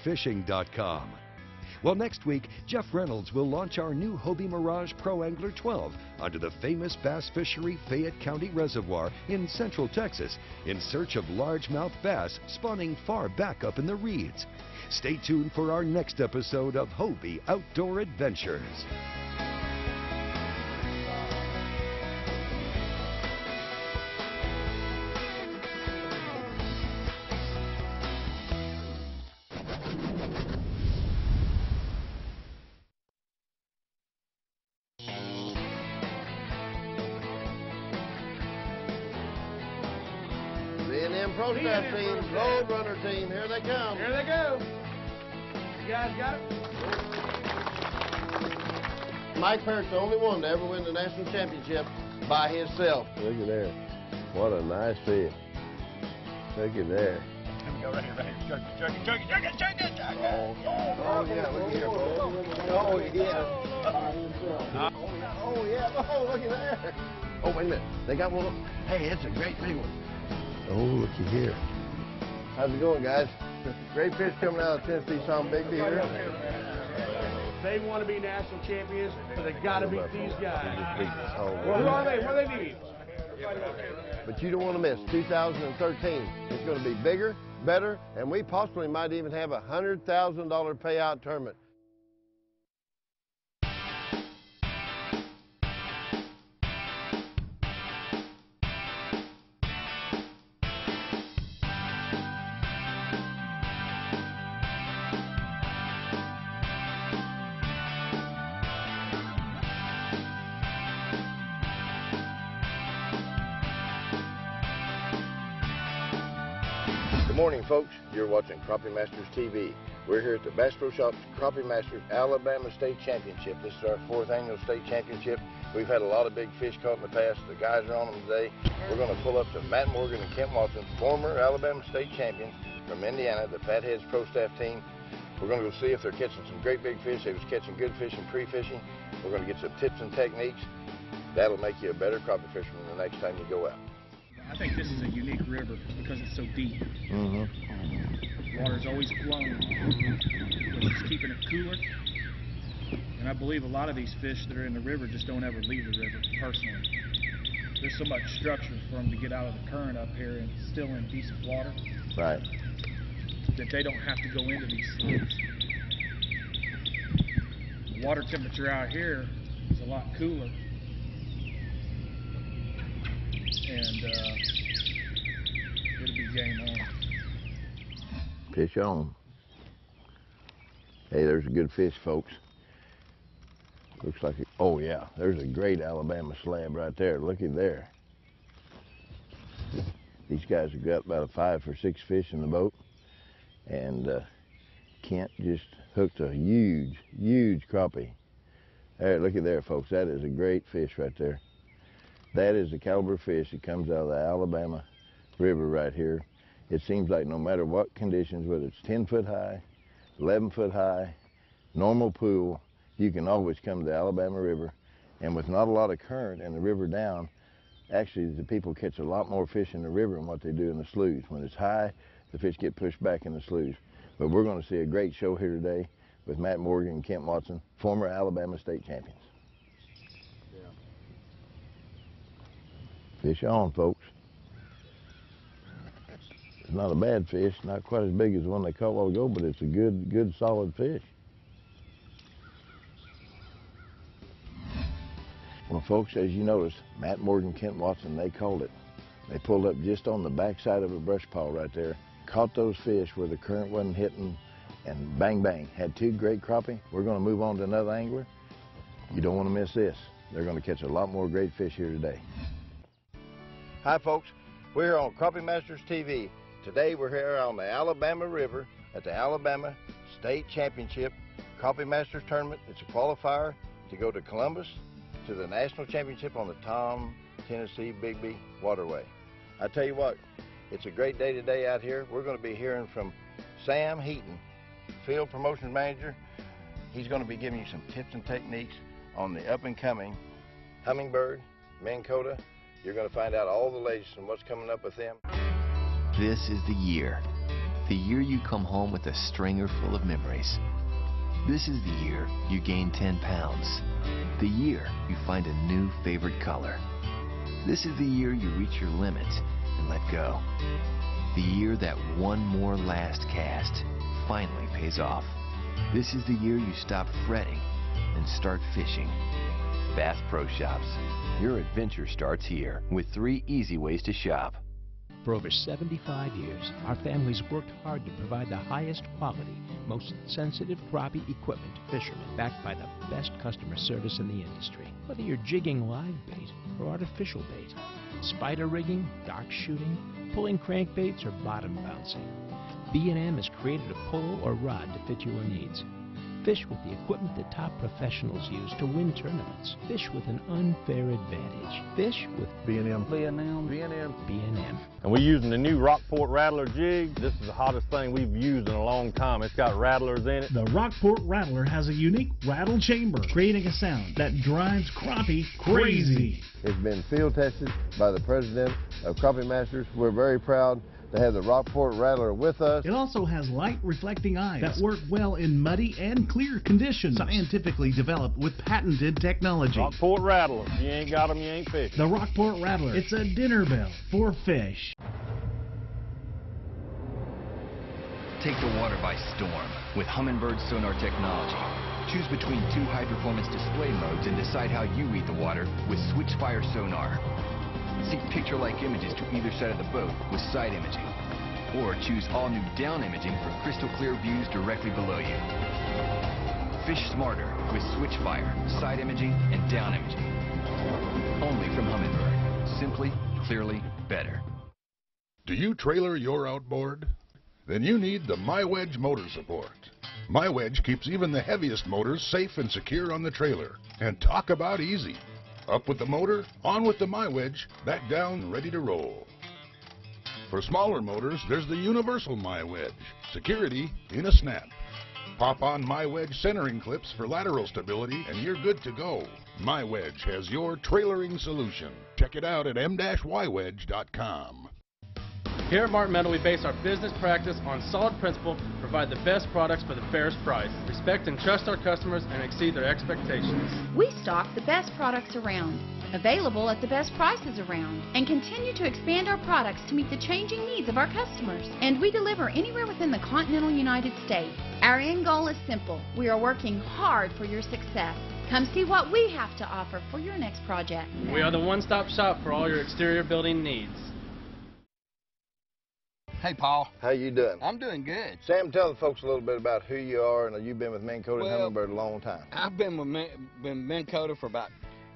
redfishing.com. Well, next week, Jeff Reynolds will launch our new Hobie Mirage Pro Angler 12 onto the famous bass fishery Fayette County Reservoir in central Texas in search of largemouth bass spawning far back up in the reeds. Stay tuned for our next episode of Hobie Outdoor Adventures. Pro staff team, road runner team, here they come. Here they go. You guys got it? Mike Parritt's the only one to ever win the national championship by himself. Look at there. What a nice fish. Look at there. Here we go, right here. Chug it. Oh, yeah, look here. Oh, yeah. Oh, yeah. Oh, look at there. Oh, wait a minute. They got one. Hey, it's a great big one. Oh, looky here. How's it going, guys? Great fish coming out of Tennessee, some big deer. They want to be national champions, but they got to beat these guys. Well, who are they? What do they need? But you don't want to miss 2013. It's going to be bigger, better, and we possibly might even have a $100,000 payout tournament. Good morning, folks. You're watching Crappie Masters TV. We're here at the Bass Pro Shops Crappie Masters Alabama State Championship. This is our 4th annual state championship. We've had a lot of big fish caught in the past. The guys are on them today. We're going to pull up to Matt Morgan and Kent Watson, former Alabama State champions from Indiana, the Fatheads Pro Staff team. We're going to go see if they're catching some great big fish. They was catching good fish in pre-fishing. We're going to get some tips and techniques. That'll make you a better crappie fisherman the next time you go out. I think this is a unique river because it's so deep. Mm-hmm. Water's always flowing, which is keeping it cooler. And I believe a lot of these fish that are in the river just don't ever leave the river, personally. There's so much structure for them to get out of the current up here and still in decent water. Right. That they don't have to go into these slips. The water temperature out here is a lot cooler. And it'll be game on. Fish on. Hey, there's a good fish, folks. Looks like, oh yeah, there's a great Alabama slab right there. Looky there. These guys have got about 5 or 6 fish in the boat. And Kent just hooked a huge, huge crappie. There, looky there, folks. That is a great fish right there. That is the caliber fish that comes out of the Alabama River right here. It seems like no matter what conditions, whether it's 10 foot high, 11 foot high, normal pool, you can always come to the Alabama River. And with not a lot of current and the river down, actually the people catch a lot more fish in the river than what they do in the sloughs. When it's high, the fish get pushed back in the sloughs. But we're going to see a great show here today with Matt Morgan and Kent Watson, former Alabama State champions. Fish on, folks. It's not a bad fish, not quite as big as the one they caught a while ago, but it's a good, solid fish. Well, folks, as you notice, Matt Morgan, Kent Watson, they called it. They pulled up just on the backside of a brush pile right there, caught those fish where the current wasn't hitting, and bang, bang, had 2 great crappie. We're going to move on to another angler. You don't want to miss this. They're going to catch a lot more great fish here today. Hi folks, we're here on Crappie Masters TV. Today we're here on the Alabama River at the Alabama State Championship Crappie Masters Tournament. It's a qualifier to go to Columbus to the National Championship on the Tom, Tennessee Bigby Waterway. I tell you what, it's a great day today out here. We're going to be hearing from Sam Heaton, Field Promotions Manager. He's going to be giving you some tips and techniques on the up-and-coming hummingbird, Minn Kota. You're going to find out all the latest and what's coming up with them. This is the year The year you come home with a stringer full of memories. This is the year you gain 10 pounds. The year you find a new favorite color. This is the year you reach your limit and let go. The year that one more last cast finally pays off. This is the year you stop fretting and start fishing. Bass Pro Shops. Your adventure starts here with 3 easy ways to shop. For over 75 years, our family's worked hard to provide the highest quality, most sensitive crappie equipment to fishermen, backed by the best customer service in the industry. Whether you're jigging live bait or artificial bait, spider rigging, dark shooting, pulling crankbaits, or bottom bouncing, B&M has created a pole or rod to fit your needs. Fish with the equipment that top professionals use to win tournaments. Fish with an unfair advantage. Fish with B&M. B&M. B&M. B&M. And we're using the new Rockport Rattler jig. This is the hottest thing we've used in a long time. It's got rattlers in it. The Rockport Rattler has a unique rattle chamber, creating a sound that drives crappie crazy. It's been field tested by the president of Crappie Masters. We're very proud to have the Rockport Rattler with us. It also has light reflecting eyes that work well in muddy and clear conditions. Scientifically developed with patented technology. Rockport Rattler. If you ain't got them, you ain't fishing. The Rockport Rattler. It's a dinner bell for fish. Take the water by storm with Humminbird sonar technology. Choose between 2 high-performance display modes and decide how you read the water with Switchfire sonar. Seek picture-like images to either side of the boat with side imaging. Or choose all-new down imaging for crystal-clear views directly below you. Fish smarter with Switchfire, side imaging, and down imaging. Only from Humminbird. Simply, clearly, better. Do you trailer your outboard? Then you need the MyWedge motor support. MyWedge keeps even the heaviest motors safe and secure on the trailer. And talk about easy. Up with the motor, on with the MyWedge, back down, ready to roll. For smaller motors, there's the universal MyWedge. Security in a snap. Pop on MyWedge centering clips for lateral stability and you're good to go. MyWedge has your trailering solution. Check it out at m-ywedge.com. Here at Martin Metal, we base our business practice on solid principle, provide the best products for the fairest price, respect and trust our customers, and exceed their expectations. We stock the best products around, available at the best prices around, and continue to expand our products to meet the changing needs of our customers. And we deliver anywhere within the continental United States. Our end goal is simple. We are working hard for your success. Come see what we have to offer for your next project. We are the one-stop shop for all your exterior building needs. Hey, Paul. How you doing? I'm doing good. Sam, tell the folks a little bit about who you are, and you've been with Minn Kota and Humminbird a long time. I've been with Minn Kota for about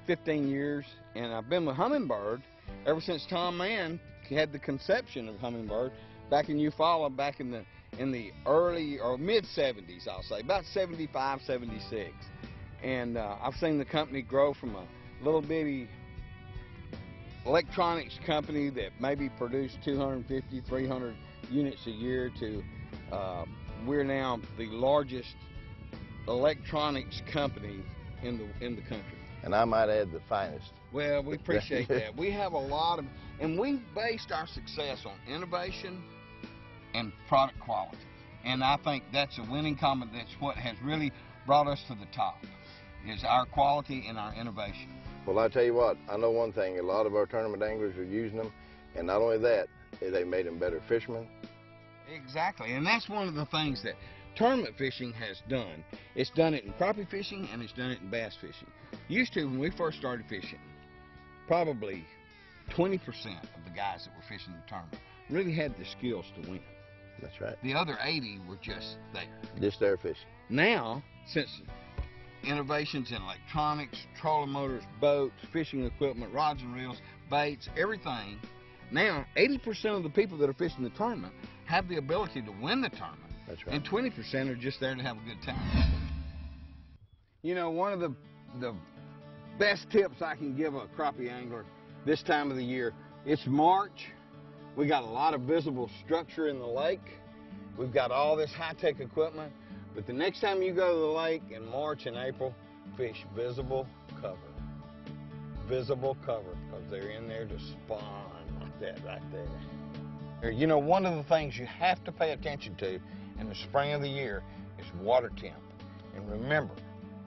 15 years, and I've been with Humminbird ever since Tom Mann had the conception of Humminbird back in Eufaula, back in the early or mid-70s, I'll say, about 75, 76. And I've seen the company grow from a little bitty electronics company that maybe produced 250, 300 units a year to we're now the largest electronics company in the country. And I might add the finest. Well, we appreciate that. We have a lot of, and we've based our success on innovation and product quality. And I think that's a winning combination. That's what has really brought us to the top, is our quality and our innovation. Well, I tell you what, I know one thing, a lot of our tournament anglers are using them, and not only that, they made them better fishermen. Exactly, and that's one of the things that tournament fishing has done. It's done it in crappie fishing, and it's done it in bass fishing. Used to, when we first started fishing, probably 20% of the guys that were fishing the tournament really had the skills to win. That's right. The other 80 were just there. Just there fishing. Now, since innovations in electronics, trolling motors, boats, fishing equipment, rods and reels, baits, everything, now 80% of the people that are fishing the tournament have the ability to win the tournament. That's right. And 20% are just there to have a good time. You know, one of the best tips I can give a crappie angler this time of the year, it's March. We got a lot of visible structure in the lake. We've got all this high-tech equipment. But the next time you go to the lake in March and April, fish visible cover. Visible cover, because they're in there to spawn like that right there. You know, one of the things you have to pay attention to in the spring of the year is water temp. And remember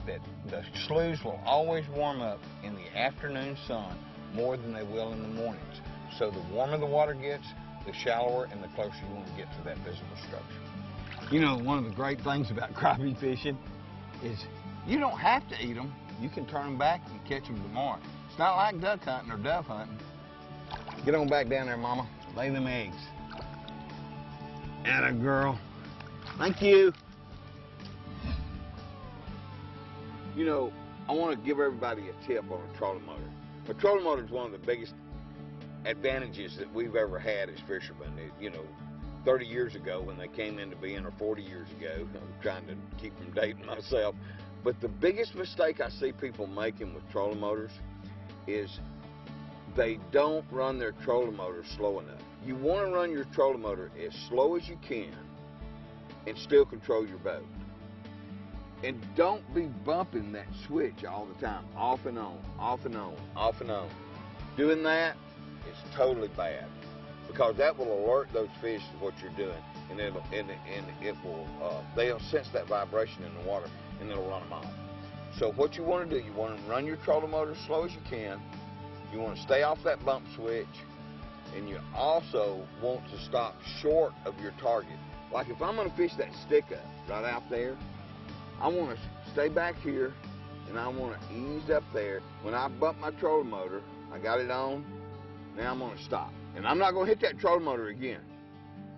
that the sloughs will always warm up in the afternoon sun more than they will in the mornings. So the warmer the water gets, the shallower and the closer you want to get to that visible structure. You know, one of the great things about crappie fishing is you don't have to eat them. You can turn them back and catch them tomorrow. It's not like duck hunting or dove hunting. Get on back down there, Mama. Lay them eggs. Atta girl. Thank you. You know, I want to give everybody a tip on a trolling motor. A trolling motor is one of the biggest advantages that we've ever had as fishermen. You know, 30 years ago when they came into being, or 40 years ago, I'm trying to keep from dating myself, but the biggest mistake I see people making with trolling motors is they don't run their trolling motor slow enough. You want to run your trolling motor as slow as you can and still control your boat. And don't be bumping that switch all the time, off and on, off and on, off and on. Doing that is totally bad, because that will alert those fish to what you're doing, and they'll sense that vibration in the water, and it'll run them off. So what you want to do, you want to run your trolling motor as slow as you can. You want to stay off that bump switch, and you also want to stop short of your target. Like if I'm going to fish that stick up right out there, I want to stay back here, and I want to ease up there. When I bump my trolling motor, I got it on, now I'm going to stop. And I'm not going to hit that trolling motor again.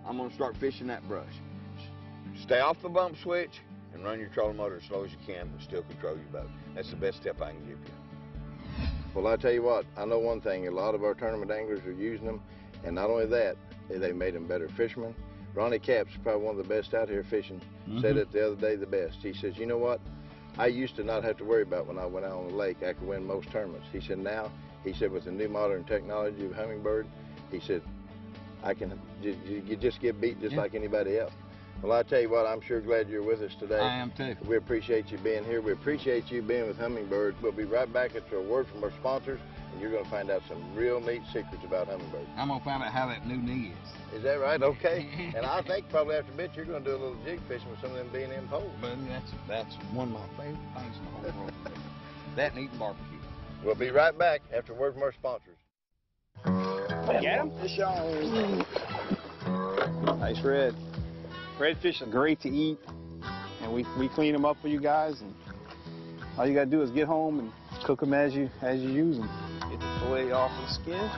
I'm going to start fishing that brush. Stay off the bump switch and run your trolling motor as slow as you can, but still control your boat. That's the best tip I can give you. Well, I tell you what, I know one thing. A lot of our tournament anglers are using them, and not only that, they made them better fishermen. Ronnie Capps, probably one of the best out here fishing, said it the other day the best. He says, you know what? I used to not have to worry about when I went out on the lake. I could win most tournaments. He said, now, he said, with the new modern technology of Humminbird, he said, you just get beat just like anybody else. Well, I tell you what, I'm sure glad you're with us today. I am too. We appreciate you being here. We appreciate you being with Humminbird. We'll be right back after a word from our sponsors, and you're going to find out some real neat secrets about Humminbird. I'm going to find out how that new knee is. Is that right? Okay. And I think probably after a bit you're going to do a little jig fishing with some of them B&M poles. But that's one of my favorite things in the whole world. That and eating barbecue. We'll be right back after a word from our sponsors. Get him? Fish on. Nice red. Redfish are great to eat, and we clean them up for you guys, and all you gotta do is get home and cook them as you use them. Get the fillet off of the skin.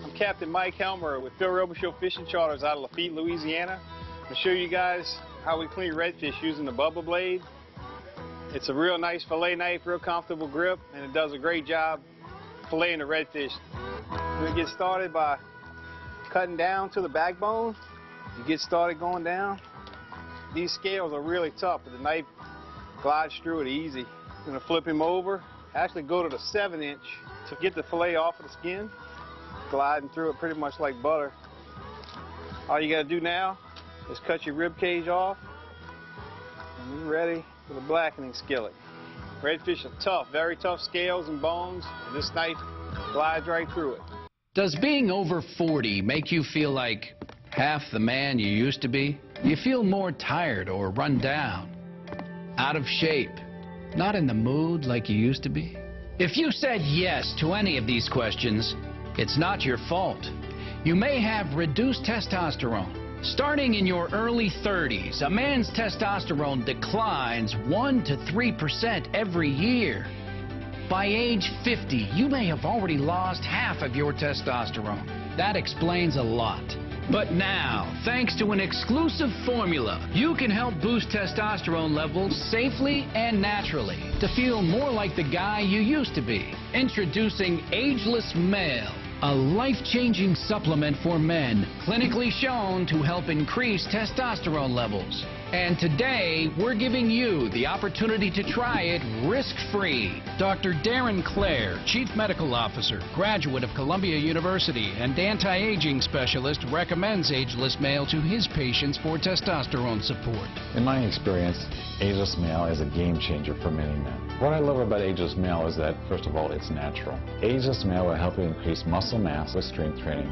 I'm Captain Mike Helmer with Phil Robichaux Fishing Charters out of Lafitte, Louisiana. I'm gonna show you guys how we clean redfish using the bubble blade. It's a real nice fillet knife, real comfortable grip, and it does a great job filleting the redfish. We're gonna get started by cutting down to the backbone. You get started going down. These scales are really tough, but the knife glides through it easy. I'm gonna flip him over, actually go to the 7-inch to get the fillet off of the skin, gliding through it pretty much like butter. All you gotta do now is cut your rib cage off, and you're ready for the blackening skillet. Redfish are tough, very tough scales and bones, and this knife glides right through it. Does being over 40 make you feel like half the man you used to be? You feel more tired or run down, out of shape, not in the mood like you used to be? If you said yes to any of these questions, it's not your fault. You may have reduced testosterone. Starting in your early 30s, a man's testosterone declines 1 to 3% every year. By age 50, you may have already lost half of your testosterone. That explains a lot. But now, thanks to an exclusive formula, you can help boost testosterone levels safely and naturally to feel more like the guy you used to be. Introducing Ageless Male, a life-changing supplement for men, clinically shown to help increase testosterone levels. And today, we're giving you the opportunity to try it risk-free. Dr. Darren Clare, Chief Medical Officer, graduate of Columbia University, and anti-aging specialist, recommends Ageless Male to his patients for testosterone support. In my experience, Ageless Male is a game changer for many men. What I love about Ageless Male is that, first of all, it's natural. Ageless Male will help you increase muscle mass with strength training.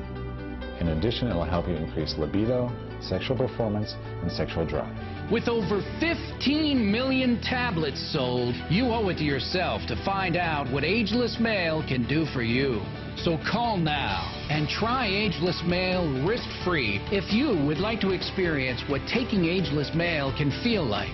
In addition, it will help you increase libido, sexual performance, and sexual drive. With over 15 million tablets sold, you owe it to yourself to find out what Ageless Male can do for you. So call now and try Ageless Male risk-free if you would like to experience what taking Ageless Male can feel like.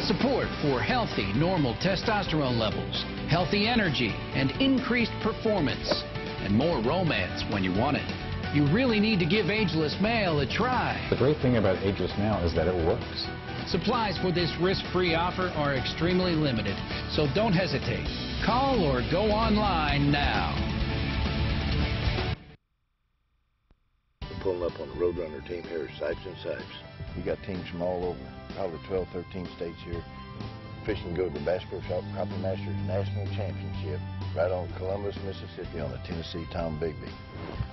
Support for healthy, normal testosterone levels, healthy energy, and increased performance, and more romance when you want it. You really need to give Ageless Male a try. The great thing about Ageless Male is that it works. Supplies for this risk-free offer are extremely limited, so don't hesitate. Call or go online now. We're pulling up on the Roadrunner team here at Sipes and Sipes. We got teams from all over, probably 12, 13 states here. Fishing go to the Bass Pro Shop Crappie Masters National Championship right on Columbus, Mississippi on the Tennessee Tom Bigby.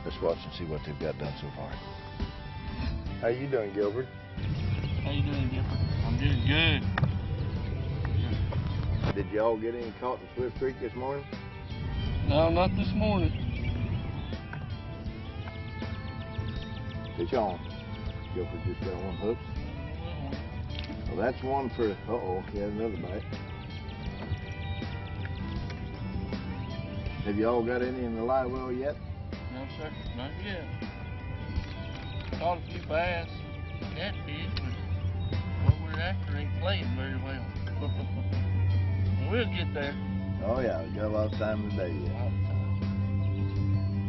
Let's watch and see what they've got done so far. How you doing, Gilbert? How you doing, Gilbert? I'm doing good. Did y'all get any caught in Swift Creek this morning? No, not this morning. Fish on. Gilbert just got one hook. Well, that's one for, uh-oh, he had another bite. Have y'all got any in the live well yet? No, sir, not yet. Caught a few bass, catfish, but what we're after ain't playing very well. We'll get there. Oh, yeah, we got a lot of time today yet.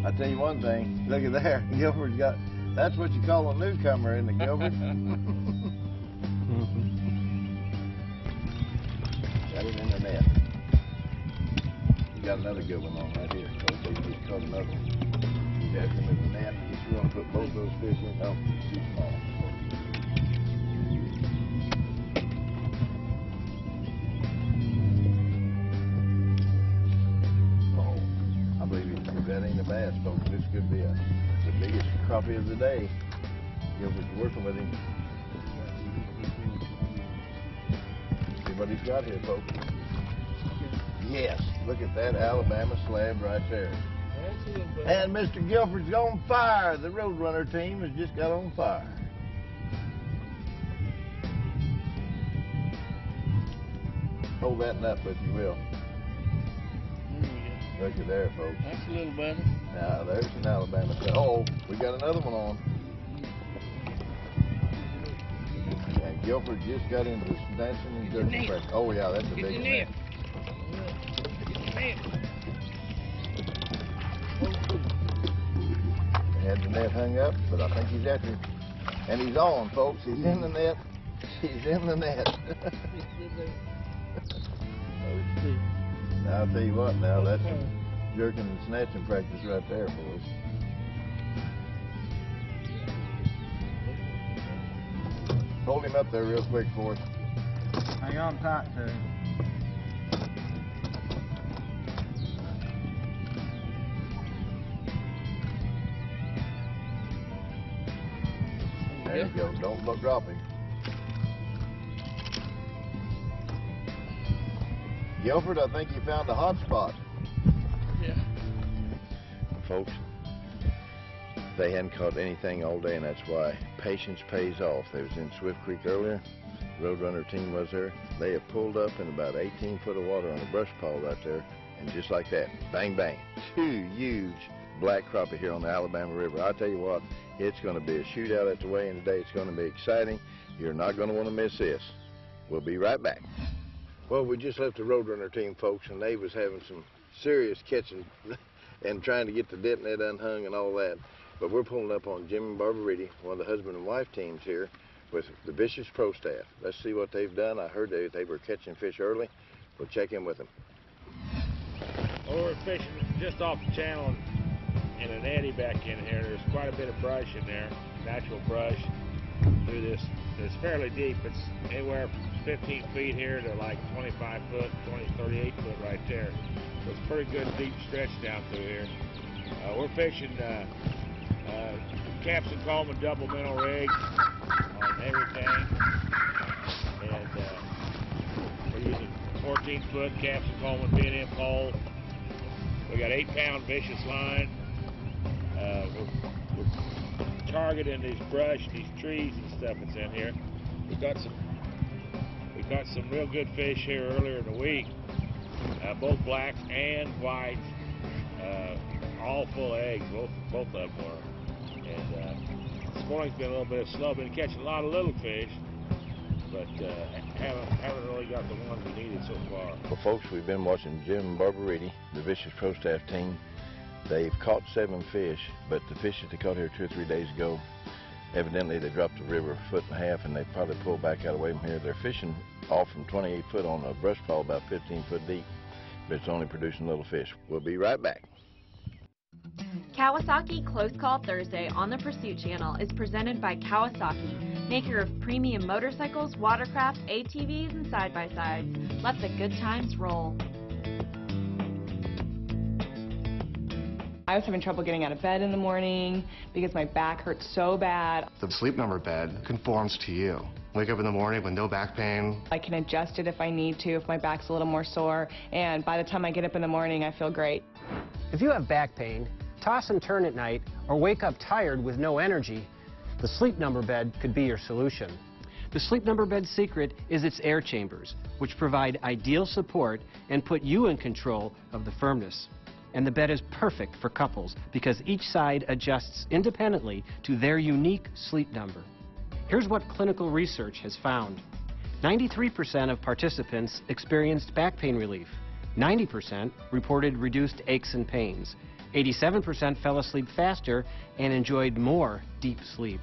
I'll tell you one thing, look at there, Gilbert's got, that's what you call a newcomer, isn't it, Gilbert? Got him in the net. You got another good one on right here. So they just caught another one. You got him in the net. You want to put both those fish in? No, too small. Oh, I believe if that ain't a bass, folks, this could be the biggest crappie of the day. Gilbert's working with him. See what he's got here, folks. Yes, look at that Alabama slab right there. And Mr. Guilford's on fire. The Roadrunner team has just got on fire. Hold that nut, if you will. Look at there, folks. That's a little better. Now, there's an Alabama slab. Oh, we got another one on. And Guilford just got into snatching and jerking pressure. Oh, yeah, that's a big one. Had the net hung up, but I think he's after him. And he's on, folks. He's in the net. He's in the net. Now, I'll tell you what, now, that's some jerking and snatching practice right there, boys. Hold him up there real quick for us. Hang on tight to him. There you go. Don't drop him. Guilford, I think you found a hot spot. Yeah. Folks, they hadn't caught anything all day, and that's why patience pays off. They was in Swift Creek earlier. Roadrunner team was there. They have pulled up in about 18 foot of water on a brush pile right there, and just like that, bang, bang, 2 huge black crappie here on the Alabama River. I tell you what, it's going to be a shootout at the weigh-in today. It's going to be exciting. You're not going to want to miss this. We'll be right back. Well, we just left the Roadrunner team, folks, and they was having some serious catching and trying to get the dip net unhung and all that. But we're pulling up on Jim and Barbara Reedy, one of the husband and wife teams here with the Vicious Pro staff. Let's see what they've done. I heard they were catching fish early. We'll check in with them. Well, we're fishing just off the channel in an eddy back in here. There's quite a bit of brush in there, natural brush through this. It's fairly deep. It's anywhere from 15 feet here to like 25 foot, 38 foot right there. So it's a pretty good deep stretch down through here. We're fishing Captain Coleman double minnow rigs on everything. And we're using 14 foot Captain Coleman B&M pole. We got 8-pound vicious line. We're targeting these brush, these trees and stuff that's in here. We got some real good fish here earlier in the week, both blacks and whites, all full of eggs, both of them were. And this morning's been a little bit slow. Been catching a lot of little fish, but haven't really got the ones we needed so far. Well, folks, we've been watching Jim and Barbara Reedy, the Vicious Pro Staff team. They've caught 7 fish, but the fish that they caught here 2 or 3 days ago, evidently they dropped the river a 1.5 foot, and they probably pulled back out away from here. They're fishing off from 28 foot on a brush pile about 15 foot deep, but it's only producing little fish. We'll be right back. Kawasaki Close Call Thursday on the Pursuit Channel is presented by Kawasaki, maker of premium motorcycles, watercraft, ATVs, and side-by-sides. Let the good times roll. I was having trouble getting out of bed in the morning because my back hurt so bad. The Sleep Number bed conforms to you. Wake up in the morning with no back pain. I can adjust it if I need to, if my back's a little more sore, and by the time I get up in the morning, I feel great. If you have back pain, toss and turn at night, or wake up tired with no energy, the Sleep Number bed could be your solution. The Sleep Number bed's secret is its air chambers, which provide ideal support and put you in control of the firmness. And the bed is perfect for couples because each side adjusts independently to their unique sleep number. Here's what clinical research has found. 93% of participants experienced back pain relief. 90% reported reduced aches and pains. 87% fell asleep faster and enjoyed more deep sleep.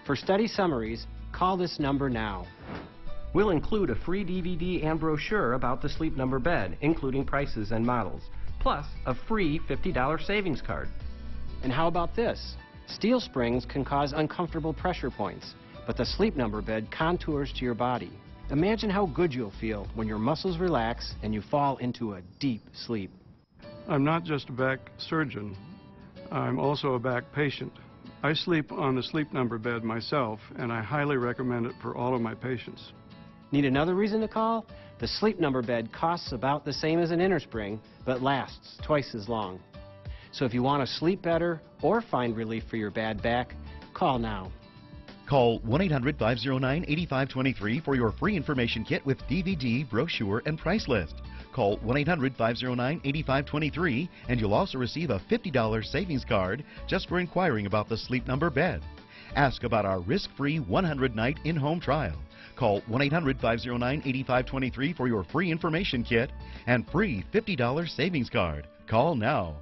For study summaries, call this number now. We'll include a free DVD and brochure about the Sleep Number bed, including prices and models, plus a free $50 savings card. And how about this? Steel springs can cause uncomfortable pressure points, but the Sleep Number bed contours to your body. Imagine how good you'll feel when your muscles relax and you fall into a deep sleep. I'm not just a back surgeon, I'm also a back patient. I sleep on the Sleep Number bed myself, and I highly recommend it for all of my patients. Need another reason to call? The Sleep Number bed costs about the same as an innerspring, but lasts twice as long. So if you want to sleep better or find relief for your bad back, call now. Call 1-800-509-8523 for your free information kit with DVD, brochure, and price list. Call 1-800-509-8523 and you'll also receive a $50 savings card just for inquiring about the Sleep Number bed. Ask about our risk-free 100-night in-home trial. Call 1-800-509-8523 for your free information kit and free $50 savings card. Call now.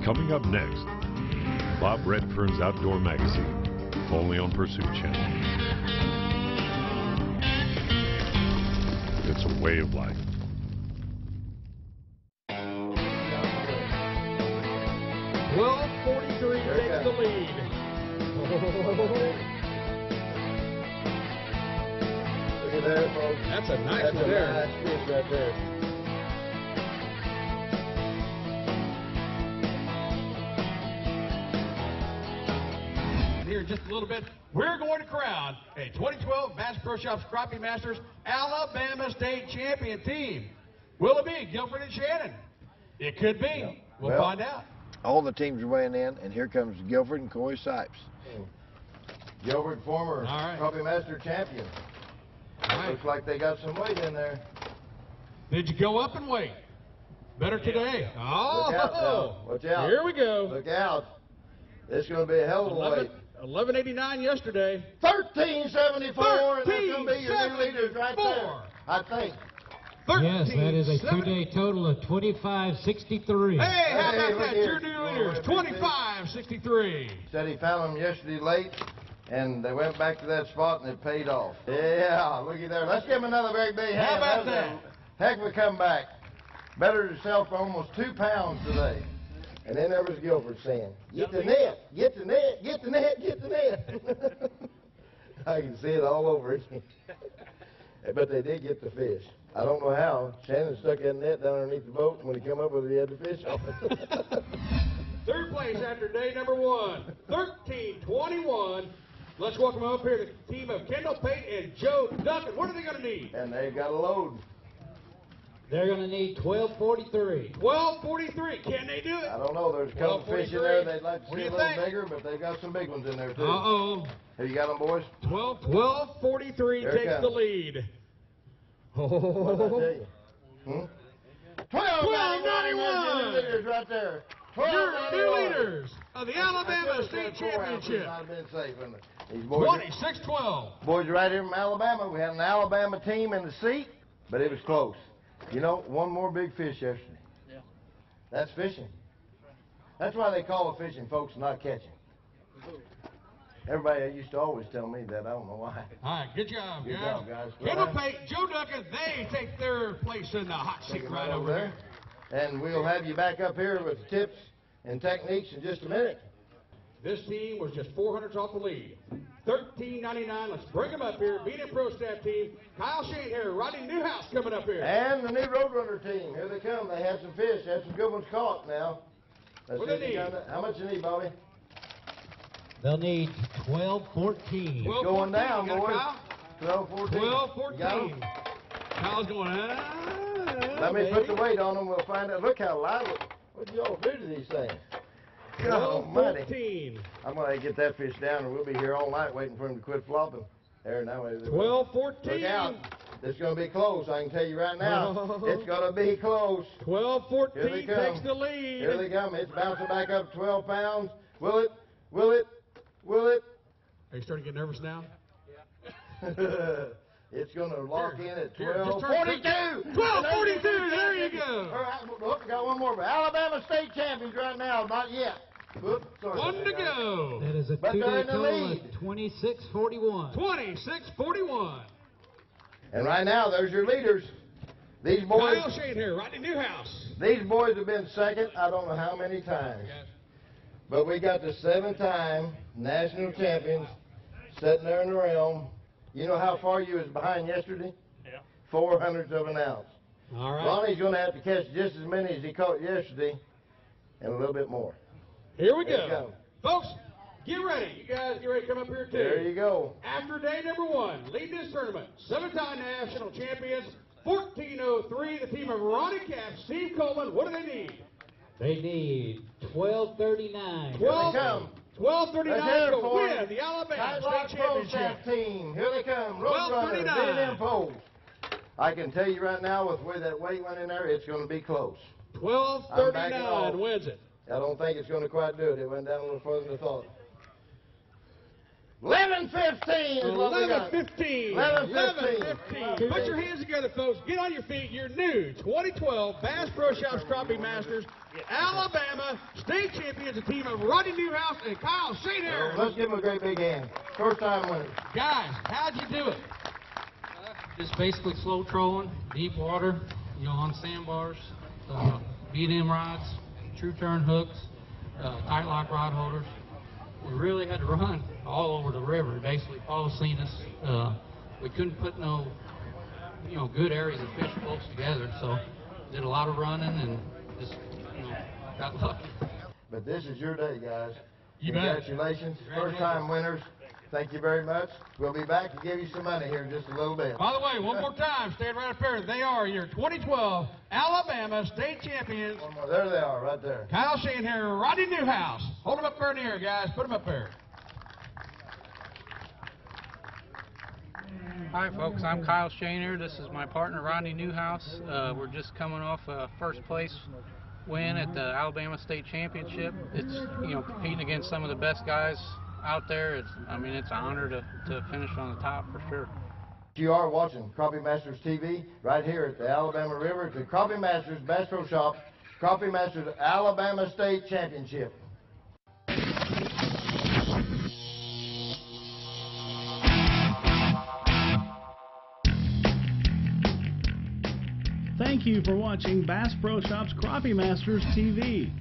Coming up next, Bob Redfern's Outdoor Magazine, only on Pursuit Channel. It's a way of life. Well, 43 takes the lead. Look at that, folks. That's a nice one there. Nice fish right there. Here in just a little bit, we're going to crown a 2012 Bass Pro Shops Crappie Masters Alabama State Champion team. Will it be Guilford and Shannon? It could be. Yep. We'll find out. All the teams are weighing in, and here comes Guilford and Coy Sipes. Guilford, former Crappie Master champion. Looks like they got some weight in there. Did you go up and weigh? Better today. Oh, look out now. Watch out. Here we go. Look out. This is going to be a hell of a weight. 1189 yesterday. 1374, and that's going to be your new leaders right there, I think. Yes, that is a two-day total of 2563. Hey, how about that? Your new leaders, 2563. Said he found them yesterday late, and they went back to that spot, and it paid off. Yeah, looky there. Let's give him another very big hand. How about that? Heck of a comeback. Better to sell for almost 2 pounds today. And then there was Guilford saying, get the net, get the net, get the net, get the net. I can see it all over it. But they did get the fish. I don't know how. Shannon stuck that net down underneath the boat, and when he come up with it, he had the fish on it. Third place after day number 1, 1321. Let's welcome up here the team of Kendall Pate and Joe Duncan. What are they going to need? And they got a load. They're going to need 1243. 1243. Can they do it? I don't know. There's a couple fish in there they'd like to see a little bigger, but they've got some big ones in there, too. Uh-oh. Have you got them, boys? 1243 takes the lead. What did I tell you? 1291. Leaders right there. Your new leaders of the Alabama State Championship. I've been safe, isn't it? These boys 26-12. Boys are right here from Alabama. We had an Alabama team in the seat, but it was close. You know, one more big fish yesterday. Yeah. That's fishing. That's why they call it fishing, folks, not catching. Everybody used to always tell me that. I don't know why. All right, good job, Good job, guys. Kendall Pate, Joe Duncan, they take their place in the hot seat right over there. And we'll have you back up here with tips and techniques in just a minute. This team was just 400s off the lead. $13.99. Let's bring them up here. Beat It Pro Staff team. Kyle Shane here. Rodney Newhouse coming up here. And the new Roadrunner team. Here they come. They have some fish. They have some good ones caught now. What do they need? How much do you need, Bobby? They'll need 1214. It's going down, boys. 12-14. 12-14. Kyle's going, Let me put the weight on them. We'll find out. Look how light. What do y'all do to these things? God almighty. I'm going to get that fish down, and we'll be here all night waiting for him to quit flopping. There, now. 12-14. Look out. It's going to be close. I can tell you right now. It's going to be close. 12-14 takes the lead. Here they come. It's bouncing back up 12 pounds. Will it? Will it? Will it? Are you starting to get nervous now? It's going to lock in at 12-42. 12-42. There you go. All right, look, got one more. Alabama State champions right now. Not yet. Oops, sorry. One to go. That is a two-day total of 2641. 26-41. And right now, there's your leaders. These boys. Kyle Shane here, Rodney Newhouse. These boys have been second, I don't know how many times. But we got the 7-time national champions sitting there in the realm. You know how far you was behind yesterday? Yeah. 400ths of an ounce. All right. Ronnie's going to have to catch just as many as he caught yesterday and a little bit more. Here we go. Folks, get ready. You guys get ready to come up here, too. There you go. After day number 1, leading this tournament, 7-time national champions, 1403, the team of Ronnie Cap, Steve Coleman. What do they need? They need 1239. 1239 to win the Alabama State Championship. Team. Here they come. Roadrunner, beat them poles. I can tell you right now, with the way that weight went in there, it's going to be close. 1239 wins it. I don't think it's going to quite do it. It went down a little further than I thought. 11-15 is what we got. 11-15. 11-15. Put your hands together, folks. Get on your feet. Your new 2012 Bass Pro Shops Crappie Masters Alabama State Champions, a team of Rodney Newhouse and Kyle Shane. Let's give them a great big hand. First time winners. Guys, how'd you do it? Just basically slow trolling, deep water, on sandbars, BDM rods, true turn hooks, tight lock rod holders. We really had to run all over the river. Basically, Paul seen us. We couldn't put no, good areas of fish close together, so did a lot of running and just, got lucky. But this is your day, guys. You bet. Congratulations. First time winners. Thank you very much. We'll be back to give you some money here in just a little bit. By the way, one more time, stand right up here. They are your 2012 Alabama State Champions. One more. There they are, right there. Kyle Shane here, Rodney Newhouse. Hold them up there in the air, guys. Put them up there. Hi, folks. I'm Kyle Shaner. This is my partner, Rodney Newhouse. We're just coming off a first place win at the Alabama State Championship. It's, competing against some of the best guys out there. It's an honor to finish on the top for sure. You are watching Crappie Masters TV right here at the Alabama River. It's the Crappie Masters Bass Pro Shop Crappie Masters Alabama State Championship. Thank you for watching Bass Pro Shop's Crappie Masters TV.